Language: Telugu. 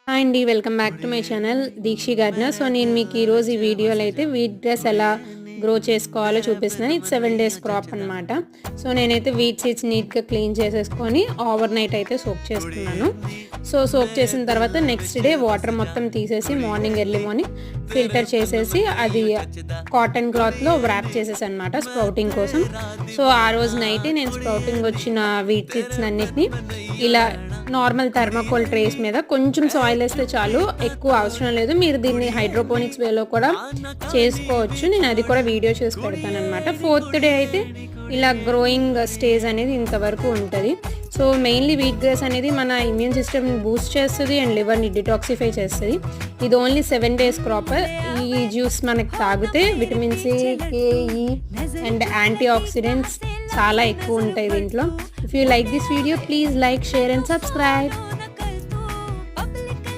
హాయ్ అండి. Welcome back to my channel Deekshi gardener. So నేను మీకు ఈరోజు ఈ వీడియోలో అయితే వీట్ గ్రాస్ ఎలా గ్రో చేసుకోవాలో చూపిస్తున్నాను. ఇది 7 days క్రాప్ అనమాట. సో నేనైతే వీట్ సీడ్స్ నీట్గా క్లీన్ చేసేసుకొని ఓవర్ నైట్ అయితే సోక్ చేసుకున్నాను. సో సోక్ చేసిన తర్వాత నెక్స్ట్ డే వాటర్ మొత్తం తీసేసి ఎర్లీ మార్నింగ్ ఫిల్టర్ చేసేసి అది కాటన్ క్లాత్లో వ్రాప్ చేసేసి అనమాట స్ప్రౌటింగ్ కోసం. సో ఆ రోజు నైటే నేను స్ప్రౌటింగ్ వచ్చిన వీట్ సీడ్స్ అన్నిటిని ఇలా నార్మల్ థర్మాకోల్ ట్రేస్ మీద కొంచెం సాయిల్ వేస్తే చాలు, ఎక్కువ అవసరం లేదు. మీరు దీన్ని హైడ్రోపోనిక్స్ వేలో కూడా చేసుకోవచ్చు. నేను అది కూడా వీడియో చేసి పెడతాను అనమాట. 4th డే అయితే ఇలా గ్రోయింగ్ స్టేజ్ అనేది ఇంతవరకు ఉంటుంది. సో మెయిన్లీ వీట్ గ్రాస్ అనేది మన ఇమ్యూన్ సిస్టమ్ని బూస్ట్ చేస్తుంది అండ్ లివర్ని డిటాక్సిఫై చేస్తుంది. ఇది ఓన్లీ 7 days క్రాప్. ఈ జ్యూస్ మనకి తాగితే విటమిన్ సి, కే, ఈ అండ్ యాంటీ ఆక్సిడెంట్స్ చాలా ఎక్కువ ఉంటాయి దీంట్లో. If you like this video please like, share and subscribe.